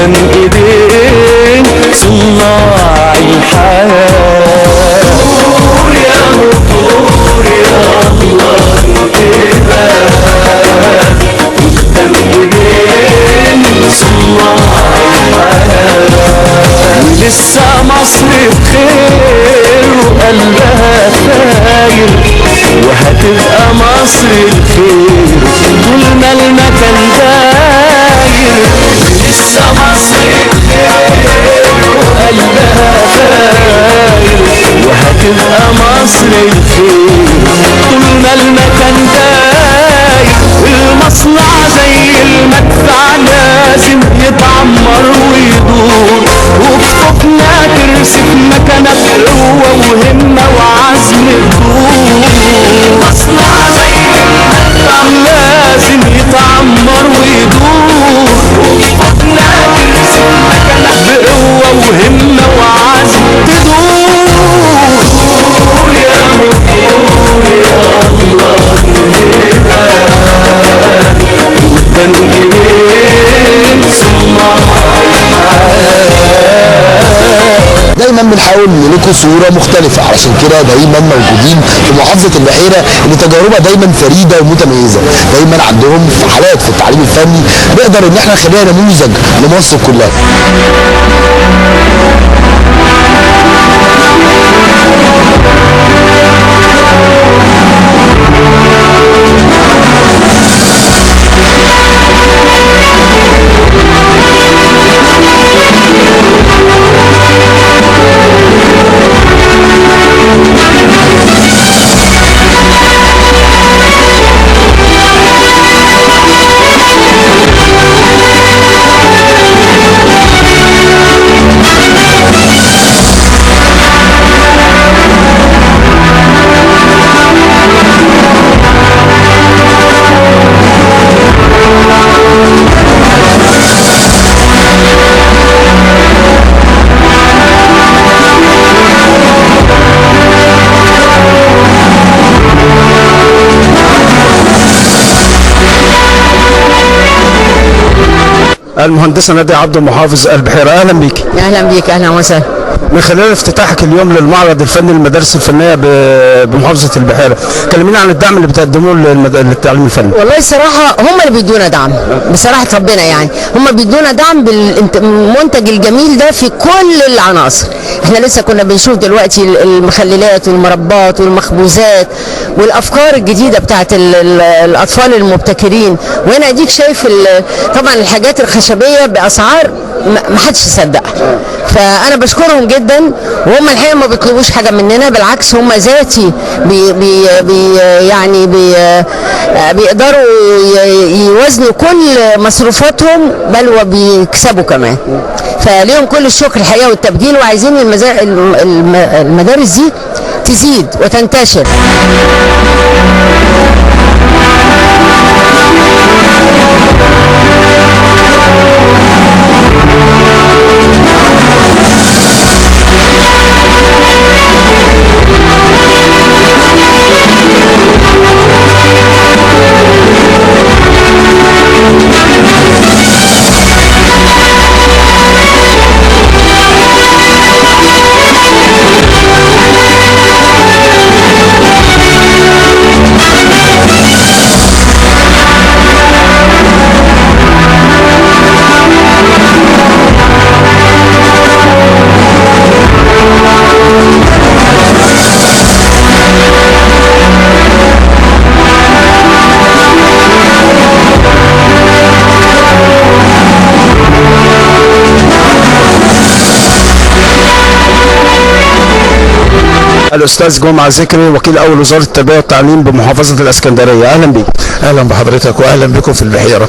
قدام ايدين صناع الحياة. نور يا نور يا الله الهداك قدام ايدين صناع الحياة. لسه مصر بخير وقلبها خاير، وهتبقى مصر الخير طول ما المكان داير. لسه مصر بخير وقلبها خاير، وهتبقى مصر الخير طول ما المكان داير. والمصنع زي المدفع لازم يتعمر ويدور، وخطوطنا ترسم مكانها بقوة وهمة وعزم الدور. المصنع زي المدفع لازم يتعمر ويدور، وخطوطنا ترسم مكانها بقوة وهمة وعزم تدور. نور يا نور يا الله الهداك قدام ايدين صناع الحياة. دايما بنحاول نلقي صوره مختلفه، علشان كده دايما موجودين في محافظه البحيره اللي تجاربها دايما فريده ومتميزه. دايما عندهم حالات في التعليم الفني نقدر ان احنا نخليها نموذج لمصر كلها. المهندسة نادية عبد المحافظ البحيرة، اهلا بيك. اهلا بيك، اهلا وسهلا. من خلال افتتاحك اليوم للمعرض الفني للمدارس الفنيه بمحافظه البحيره، كلمينا عن الدعم اللي بتقدموه للتعليم الفني. والله الصراحه هم اللي بيدونا دعم، بصراحه ربنا يعني هم بيدونا دعم بالمنتج الجميل ده في كل العناصر. احنا لسه كنا بنشوف دلوقتي المخللات والمربات والمخبوزات والافكار الجديده بتاعت الاطفال المبتكرين، وهنا اديك شايف طبعا الحاجات الخشبيه باسعار ما حدش يصدقها. فانا بشكرهم جدا، وهم الحقيقه ما بيطلبوش حاجه مننا، بالعكس هم ذاتي بيقدروا يوازنوا كل مصروفاتهم، بل وبيكسبوا كمان. فليهم كل الشكر الحقيقه والتبجيل، وعايزين المدارس دي تزيد وتنتشر. الاستاذ جمعه ذكري، وكيل اول وزاره التربيه والتعليم بمحافظه الاسكندريه، اهلا بيك. اهلا بحضرتك واهلا بكم في البحيره،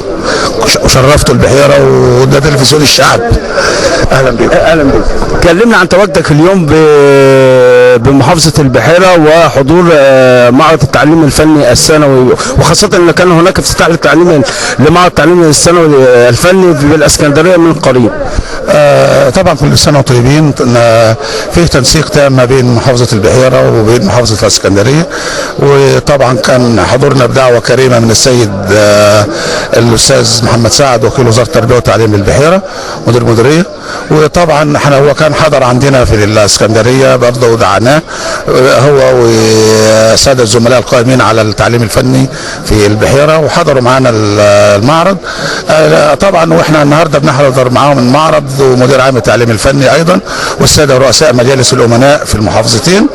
وشرفتوا البحيره وده تلفزيون الشعب. اهلا بكم. اهلا بيك. كلمنا عن تواجدك اليوم بمحافظه البحيره وحضور معرض التعليم الفني الثانوي، وخاصه ان كان هناك افتتاح لمعرض التعليم الثانوي الفني بالاسكندريه من قريب. طبعا كل سنه وانتم طيبين. فيه تنسيق تام ما بين محافظه البحيره وبين محافظه الاسكندريه، وطبعا كان حضورنا بدعوه كريمه من السيد الاستاذ محمد سعد وكيل وزاره التربيه والتعليم للبحيره مدير المديريه، وطبعا احنا هو كان حضر عندنا في الاسكندريه برضه ودعاناه هو والساده الزملاء القائمين على التعليم الفني في البحيره، وحضروا معانا المعرض. طبعا واحنا النهارده بنحضر معاهم المعرض ومدير عام التعليم الفني ايضا والساده رؤساء مجالس الامناء في المحافظتين،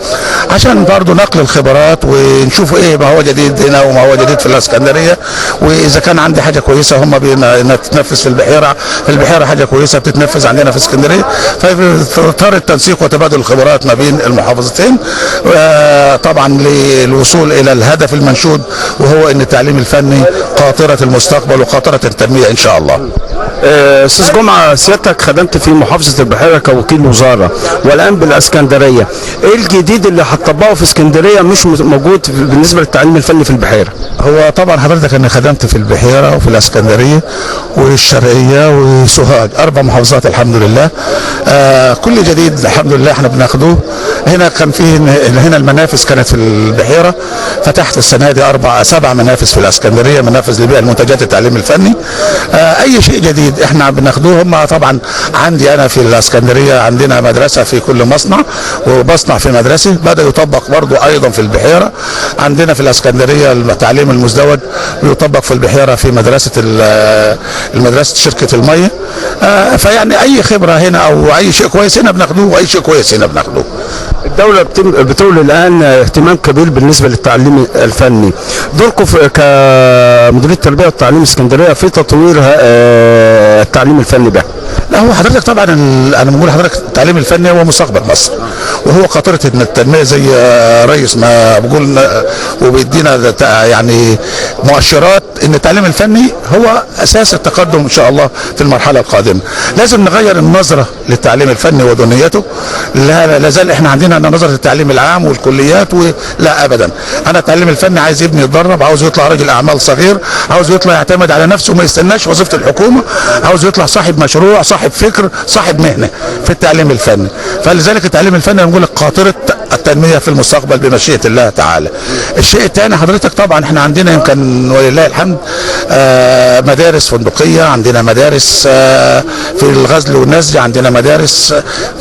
عشان برضه نقل الخبرات ونشوف ايه ما هو جديد هنا وما هو جديد في الاسكندريه، واذا كان عندي حاجه كويسه هم بتتنفذ في البحيره حاجه كويسه بتتنفذ عندنا في اسكندريه، ففي اطار التنسيق وتبادل الخبرات ما بين المحافظتين طبعا للوصول الى الهدف المنشود، وهو ان التعليم الفني قاطره المستقبل وقاطره التنميه ان شاء الله. استاذ جمعه، سيادتك خدمت في محافظه البحيره كوكيل وزاره والان بالاسكندريه، ايه الجديد اللي هتطبقه في اسكندريه مش موجود بالنسبه للتعليم الفني في البحيره؟ هو طبعا حضرتك انا خدمت في البحيره وفي الاسكندريه والشرقيه وسوهاج، 4 محافظات الحمد لله. كل جديد الحمد لله احنا بناخدوه. هنا كان في هنا المنافذ كانت في البحيره، فتحت السنه دي 7 منافذ في الاسكندريه، منافذ لبيع المنتجات التعليم الفني. اي شيء جديد احنا بناخدوه. هم طبعا عندي انا في الاسكندريه عندنا مدرسه في كل مصنع وبصنع في مدرسه، بدا يطبق برضو ايضا في البحيره. عندنا في الاسكندريه التعليم المزدوج بيطبق في البحيره في المدرسه شركه الميه. فيعني اي خبره هنا او اي شيء كويس هنا بناخدوه واي شيء كويس هنا بناخدوه. الدولة بتولي الآن اهتمام كبير بالنسبة للتعليم الفني. دوركم كمديرية التربية والتعليم اسكندرية في تطوير التعليم الفني ده؟ لا هو حضرتك طبعا انا بقول لحضرتك التعليم الفني هو مستقبل مصر، وهو قاطره التنميه زي رئيس ما بقول وبيدينا يعني مؤشرات ان التعليم الفني هو اساس التقدم ان شاء الله في المرحله القادمه. لازم نغير النظره للتعليم الفني ودنيته. لا زال احنا عندنا نظره التعليم العام والكليات لا ابدا. انا التعليم الفني عايز ابني يتدرب، عاوز يطلع راجل اعمال صغير، عاوز يطلع يعتمد على نفسه وما يستناش وظيفه الحكومه، عاوز يطلع صاحب مشروع، صاحب فكر، صاحب مهنه في التعليم الفني. فلذلك التعليم الفني بنقول لك قاطره التنميه في المستقبل بمشيئه الله تعالى. الشيء الثاني حضرتك طبعا احنا عندنا يمكن ولله الحمد مدارس فندقيه، عندنا مدارس في الغزل والنسج، عندنا مدارس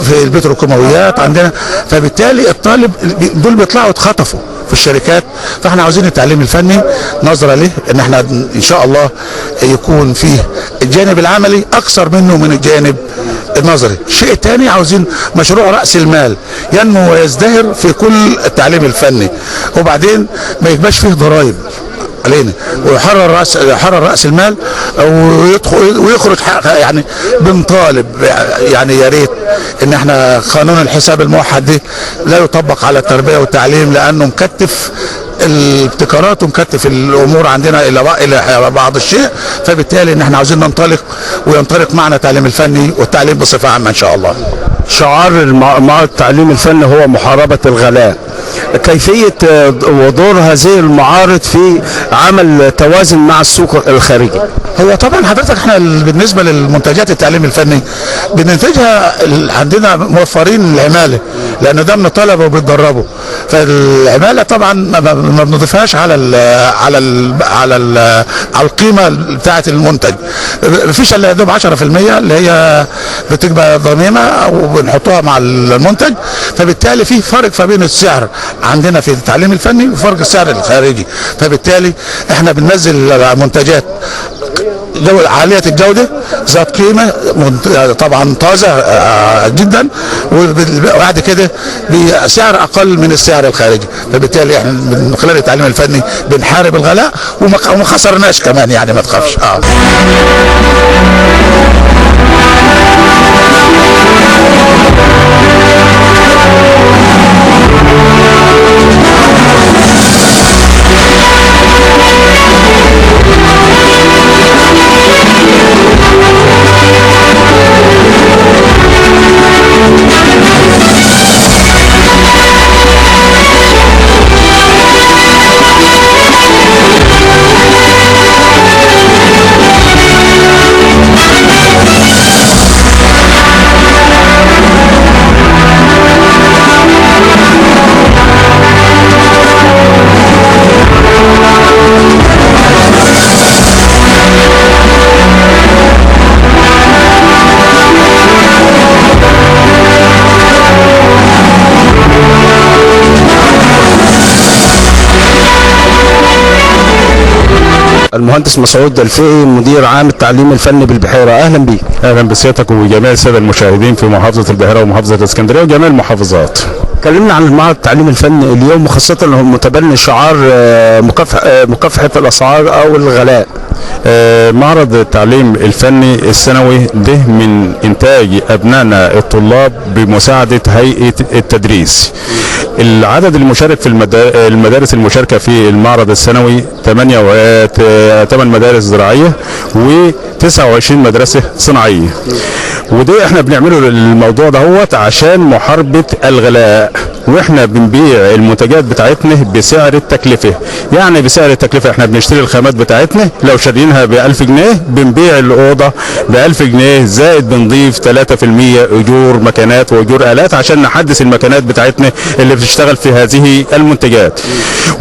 في البتروكيماويات عندنا. فبالتالي الطالب دول بيطلعوا يتخطفوا في الشركات. فاحنا عاوزين التعليم الفني نظره له ان احنا ان شاء الله يكون فيه الجانب العملي اكثر منه من الجانب النظري. الشيء الثاني عاوزين مشروع راس المال ينمو ويزدهر في كل التعليم الفني، وبعدين ما يبقاش فيه ضرائب علينا، ويحرر راس المال ويدخل ويخرج. يعني بنطالب يعني يا ريت ان احنا قانون الحساب الموحد ده لا يطبق على التربيه والتعليم، لانه مكتف الابتكارات ومكتف الامور عندنا الى بعض الشيء. فبالتالي ان احنا عاوزين ننطلق وينطلق معنا التعليم الفني والتعليم بصفه عامه ان شاء الله. شعار معهد التعليم الفني هو محاربه الغلاء. كيفيه ودور هذه المعارض في عمل توازن مع السوق الخارجي؟ هو طبعا حضرتك احنا بالنسبه للمنتجات التعليم الفني بننتجها عندنا موفرين العماله، لان ده من الطلبه وبيتدربوا. فالعماله طبعا ما بنضيفهاش على القيمه بتاعه المنتج. مفيش الا دوب 10% اللي هي بتبقى ضميمه وبنحطوها مع المنتج. فبالتالي في فرق ما بين السعر عندنا في التعليم الفني وفرق السعر الخارجي. فبالتالي احنا بننزل منتجات عالية الجودة ذات قيمة طبعا طازة جدا، وبعد كده بسعر أقل من السعر الخارجي. فبالتالي احنا من خلال التعليم الفني بنحارب الغلاء وما خسرناش كمان، يعني ما تخافش. المهندس مسعود دلفقي مدير عام التعليم الفني بالبحيره، اهلا بيك. اهلا بسيادتك وجميع الساده المشاهدين في محافظه البحيره ومحافظه الاسكندريه وجميع المحافظات. كلمنا عن المعرض التعليمي الفني اليوم، وخاصه انه متبني شعار مكافحه الاسعار او الغلاء. معرض التعليم الفني السنوي ده من انتاج ابنائنا الطلاب بمساعده هيئه التدريس. العدد المشارك في المدارس المشاركه في المعرض السنوي 8 مدارس زراعيه و29 مدرسه صناعيه. وده احنا بنعمله الموضوع دهوت عشان محاربه الغلاء، واحنا بنبيع المنتجات بتاعتنا بسعر التكلفه. يعني بسعر التكلفه احنا بنشتري الخامات بتاعتنا لو شاريينها ب1000 جنيه بنبيع الاوضه ب1000 جنيه، زائد بنضيف 3% اجور مكانات واجور الات عشان نحدث المكانات بتاعتنا اللي بتشتغل في هذه المنتجات.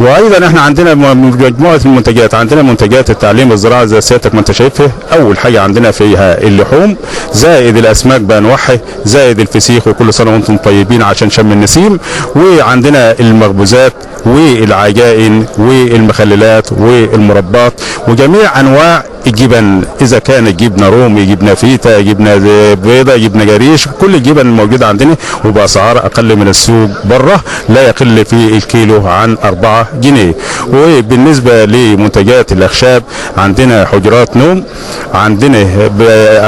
وايضا احنا عندنا مجموعه المنتجات، عندنا منتجات التعليم الزراعي زي سيادتك ما انت شايفها. اول حاجه عندنا فيها اللحوم، زائد الاسماك بانواعها، زائد الفسيخ، وكل سنه وانتم طيبين عشان شم النسيم. وعندنا المخبوزات والعجائن والمخللات والمربات وجميع انواع الجبن، اذا كانت جبنه رومي، جبنه فيتا، جبنه بيضه، جبنه جريش، كل الجبن الموجوده عندنا وباسعار اقل من السوق بره، لا يقل في الكيلو عن 4 جنيه. وبالنسبه لمنتجات الاخشاب عندنا حجرات نوم، عندنا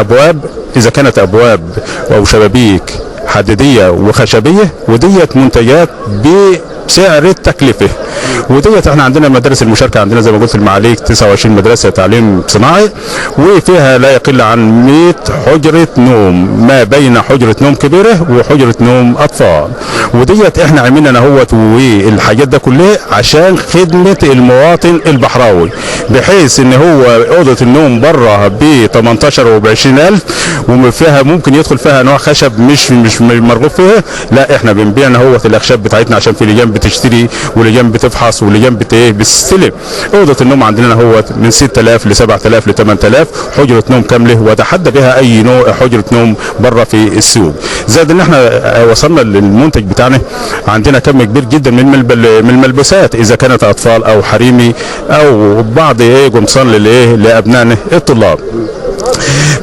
ابواب، اذا كانت ابواب او شبابيك حديديه وخشبيه، وديت منتجات بسعر التكلفه. وديت احنا عندنا مدارس المشاركه، عندنا زي ما قلت المعاليك 29 مدرسه تعليم صناعي، وفيها لا يقل عن 100 حجره نوم، ما بين حجره نوم كبيره وحجره نوم اطفال. وديت احنا عملنا اهوت والحاجات ده كلها عشان خدمه المواطن البحراوي، بحيث ان هو اوضه النوم بره ب 18 و ب 20,000 وفيها ممكن يدخل فيها انواع خشب مش مرغوب فيها، لا احنا بنبيع اهوت الاخشاب بتاعتنا عشان في لجان بتشتري ولجان بتفحص ولجان بتستلم. اوضه النوم عندنا هو من 6000 ل 7000 ل 8000 حجره نوم كامله، وتحدى بها اي نوع حجره نوم بره في السوق. زائد ان احنا وصلنا للمنتج بتاعنا عندنا كم كبير جدا من الملبوسات، اذا كانت اطفال او حريمي او بعض قمصان لابنائنا الطلاب.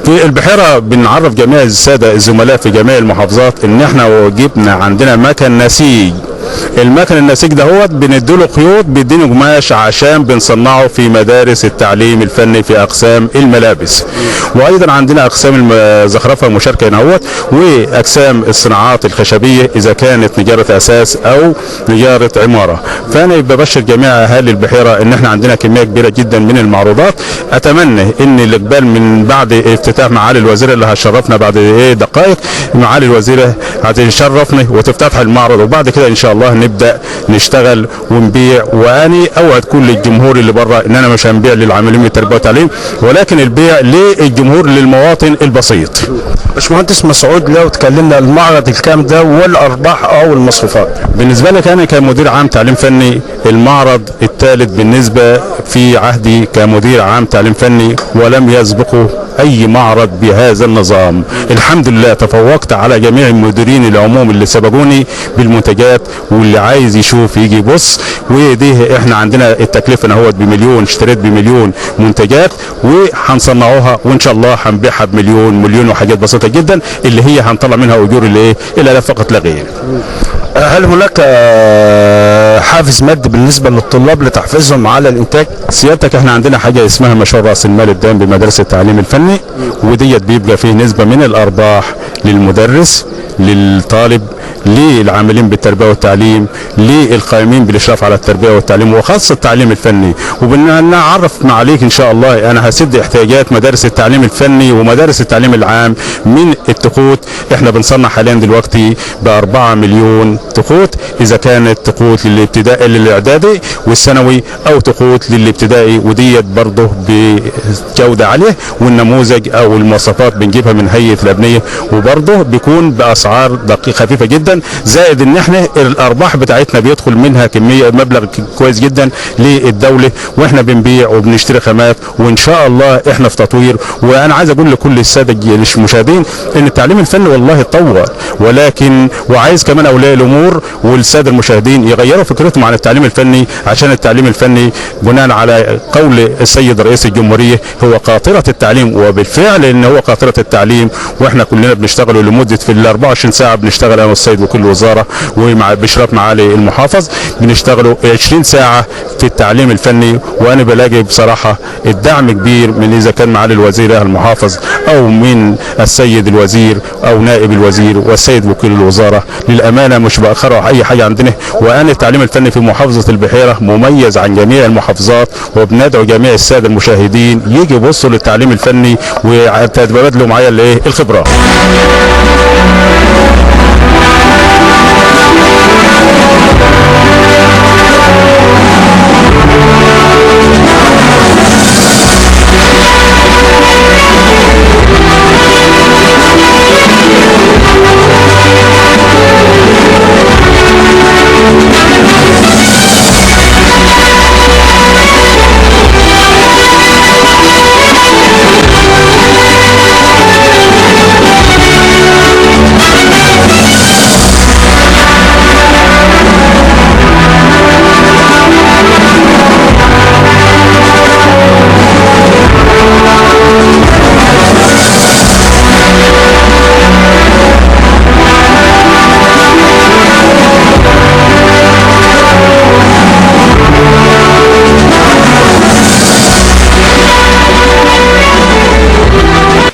في البحيره بنعرف جميع الساده الزملاء في جميع المحافظات ان احنا جبنا عندنا مكن نسيج. المكن النسيج دهوت بنديله خيوط بيدينه قماش عشان بنصنعه في مدارس التعليم الفني في اقسام الملابس. وايضا عندنا اقسام الزخرفه مشاركه هنا واقسام الصناعات الخشبيه اذا كانت نجاره اساس او نجاره عماره. فانا ببشر جميع اهالي البحيره ان احنا عندنا كميه كبيره جدا من المعروضات. اتمنى ان الاقبال من بعد افتتاح معالي الوزير اللي هتشرفنا بعد دقائق، معالي الوزيره هتشرفنا وتفتتح المعرض، وبعد كده ان شاء الله نبدا نشتغل ونبيع. واني اوعد كل الجمهور اللي بره ان انا مش هنبيع للعاملين بالتربيه والتعليم، ولكن البيع للجمهور للمواطن البسيط. باشمهندس مسعود، لو تكلمنا المعرض الكام ده والارباح او المصروفات. بالنسبه لك انا كمدير عام تعليم فني، المعرض الثالث بالنسبه في عهدي كمدير عام تعليم فني، ولم يسبقه اي معرض بهذا النظام. الحمد لله تفوقت على جميع المديرين العموم اللي سبقوني بالمنتجات، واللي عايز يشوف يجي يبص. ودي احنا عندنا التكلفه اهوت بمليون، اشتريت بمليون منتجات وهنصنعوها وان شاء الله هنبيعها بمليون وحاجات بسيطه جدا اللي هي هنطلع منها اجور الالاف فقط لا غير. هل هناك حافز مادي بالنسبه للطلاب لتحفيزهم على الانتاج؟ سيادتك احنا عندنا حاجه اسمها مشروع راس المال الدائم بمدرسه التعليم الفني، وديت بيبقى فيه نسبه من الارباح للمدرس، للطالب، للعاملين بالتربيه والتعليم، للقائمين بالاشراف على التربيه والتعليم وخاصه التعليم الفني. وبنعرف معاليك ان شاء الله انا هسد احتياجات مدارس التعليم الفني ومدارس التعليم العام من التقوت. احنا بنصنع حاليا دلوقتي ب4 مليون تقوت، اذا كانت تقوت للابتدائي للاعدادي والثانوي او تقوت للابتدائي، وديت برضه بجوده عاليه، والنموذج او المواصفات بنجيبها من هيئه الابنيه وبرضه بيكون باسعار دقيقه خفيفه جدا. زائد ان احنا الارباح بتاعتنا بيدخل منها كميه مبلغ كويس جدا للدوله، واحنا بنبيع وبنشتري خامات، وان شاء الله احنا في تطوير. وانا عايز اقول لكل الساده المشاهدين ان التعليم الفني والله اتطور، ولكن وعايز كمان اولياء الامور الجمهور والساده المشاهدين يغيروا فكرتهم عن التعليم الفني، عشان التعليم الفني بناء على قول السيد رئيس الجمهوريه هو قاطره التعليم، وبالفعل ان هو قاطره التعليم، واحنا كلنا بنشتغل لمده في ال 24 ساعه بنشتغل انا والسيد وكل وزاره ومع باشراف معالي المحافظ بنشتغلوا 20 ساعه في التعليم الفني. وانا بلاقي بصراحه الدعم كبير من اذا كان معالي الوزير المحافظ او من السيد الوزير او نائب الوزير والسيد وكيل الوزاره. للامانه مش باخروا اي حاجه عندنا، وانا التعليم الفني في محافظه البحيره مميز عن جميع المحافظات، وبندعو جميع الساده المشاهدين يجي يبصوا للتعليم الفني وتتبادلوا معايا الايه الخبرات.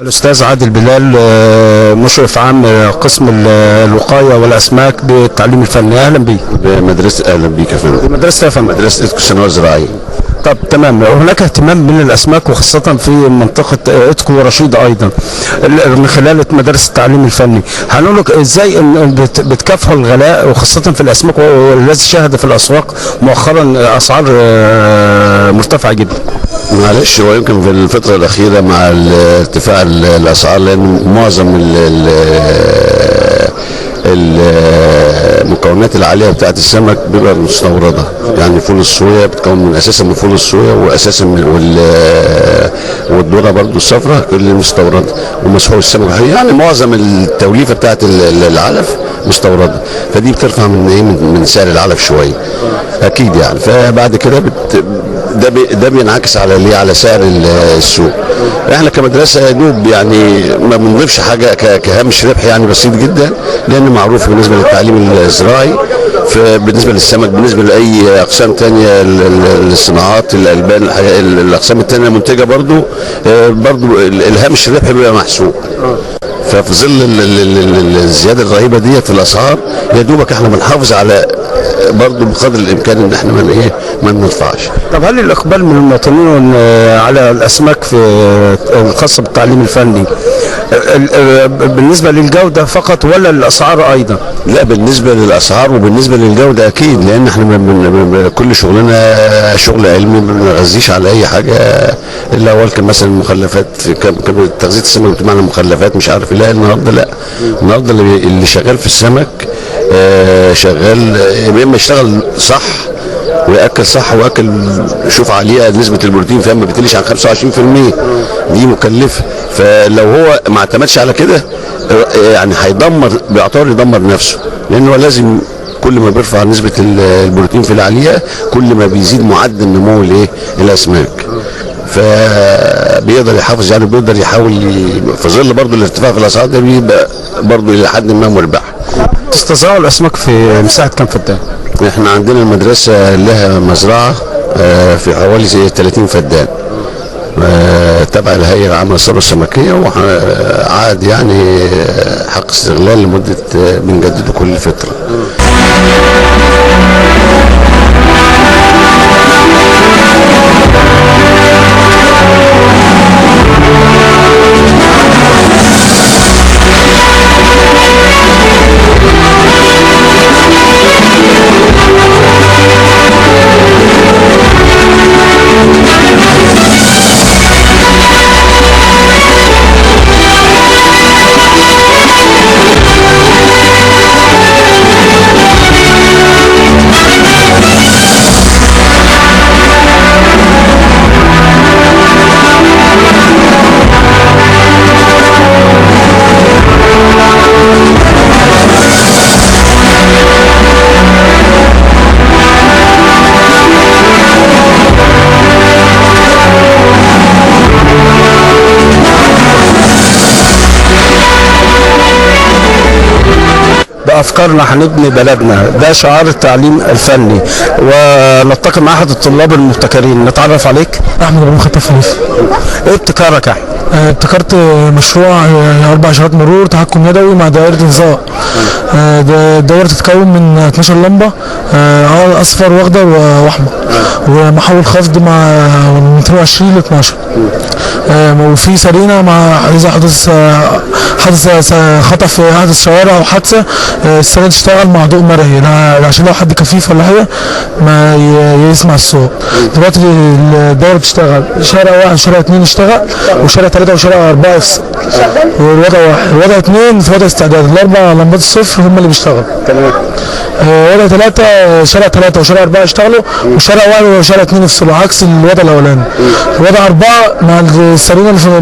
الأستاذ عادل بلال مشرف عام قسم الوقاية والأسماك بالتعليم الفني، أهلا بيك. بمدرسة أهلا بيك يا فندم. مدرسة يا فندم. مدرسة إتكو الثانوية الزراعية. طب تمام، هناك اهتمام من الاسماك وخاصه في منطقه اتكو ورشيد ايضا من خلال مدارس التعليم الفني. هنقول لك ازاي بتكافحوا الغلاء وخاصه في الاسماك والذي شهد في الاسواق مؤخرا اسعار مرتفعه جدا؟ معلش هو يمكن في الفتره الاخيره مع ارتفاع الاسعار، لان معظم المكونات العاليه بتاعت السمك بيبقى مستورده، يعني فول الصويا بتكون من اساسا من فول الصويا واساسا من والذره برضو الصفراء كل مستورده، ومسحوق السمك يعني معظم التوليفه بتاعت العلف مستورده، فدي بترفع من ايه من سعر العلف شويه اكيد يعني. فبعد كده ده بينعكس على ليه على سعر السوق. احنا كمدرسه يا دوب يعني ما بنضيفش حاجه كهامش ربح يعني بسيط جدا، لان معروف بالنسبه للتعليم الزراعي بالنسبه للسمك بالنسبه لاي اقسام ثانيه الصناعات الالبان الاقسام الثانيه المنتجه برضو الهامش الربح بيبقى محسوب. ففي ظل الزياده الرهيبه ديت في الاسعار يا دوبك احنا بنحافظ على برضه بقدر الامكان ان احنا ما بنرفعش. طب هل الاقبال من المواطنين على الاسماك في الخاصه بالتعليم الفني بالنسبه للجوده فقط ولا للاسعار ايضا؟ لا، بالنسبه للاسعار وبالنسبه للجوده اكيد، لان احنا كل شغلنا شغل علمي ما بنغذيش على اي حاجه الا هو كان مثلا المخلفات تغذيه السمك بمعنى مخلفات مش عارف. لا النهارده اللي شغال في السمك شغال يا اما يشتغل صح وياكل صح وياكل شوف عليها نسبه البروتين فيها ما بتقلش عن 25%، دي مكلفه. فلو هو ما اعتمدش على كده يعني بيعتبر يدمر نفسه، لانه لازم كل ما بيرفع نسبه البروتين في العليقه كل ما بيزيد معدل نمو الاسماك، فبيقدر يحافظ يعني بيقدر يحاول في ظل برضه الارتفاع في الاسعار ده بيبقى برضه الى حد ما مربح. تستزرعوا الاسماك في مساحه كام فدان؟ احنا عندنا المدرسه لها مزرعه في حوالي 30 فدان تبع الهيئه العامه للثروه السمكيه، وعاد يعني حق استغلال لمده بنجدده كل فتره. بافكارنا هنبني بلدنا، ده شعار التعليم الفني. ونلتقي مع احد الطلاب المبتكرين، نتعرف عليك. احمد ابو خطف خليفه. ايه ابتكارك يا احمد؟ ابتكرت مشروع 4 اشارات مرور تحكم يدوي مع دائره انذار. الدائره تتكون من 12 لمبه، اصفر واخضر واحمر، ومحول خفض مع 220 ل 12. وفي سرينه مع اذا حدث خطا في احد الشوارع او حادثه، السرينه تشتغل مع ضوء مرئي عشان لو حد كفيف ولا حاجه ما يسمع الصوت. دلوقتي الدائره بتشتغل شارع 1 وشارع 2 اشتغل، وشارع 3 وشارع 4 يفصل، والوضع 1 وضع 2 في وضع استعداد. ال4 لمبات الصفر هم اللي بيشتغلوا. وضع 3 شارع 3 وشارع 4 يشتغلوا، وشارع 1 وشارع 2 يفصلوا عكس الوضع الاولاني. وضع 4 مع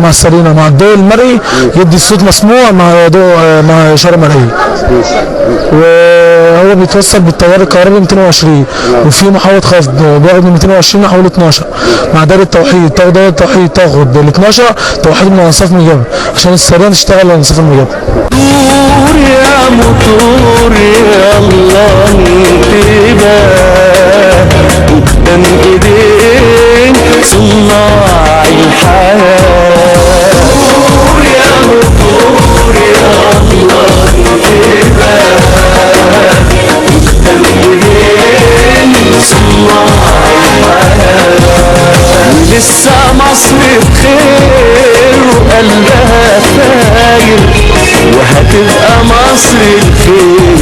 السرينه مع الضوء المرئي يدي الصوت مسموع مع ضوء مع اشاره مرئيه. وهو بيتوصل بالتيار الكهربي 220، وفي محول خفض بياخد من 220 محول 12 مع دايره التوحيد. تاخد دايره التوحيد تاخد ال 12 توحيد من انصاف موجبه عشان السرينه تشتغل على انصاف الموجبه. يا موتور يا الله انتباه قدام ايدين صناع الحياه. يا موتور يا الله انتباه قدام ايدين صناع الحياه. لسه مصر بخير وقلبها فاير، وهتبقى مصر الخير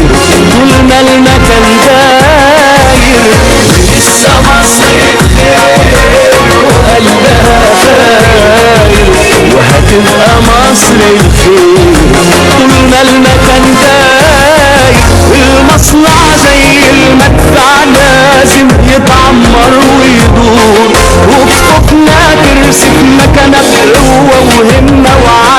طول ما المكان داير. لسه مصر الخير وقلبها فاير، وهتبقى مصر الخير طول ما المكان داير. والمصنع زي المدفع لازم يتعمر ويدور، وكفوفنا ترسم مكانها بقوة وهمة وعافية.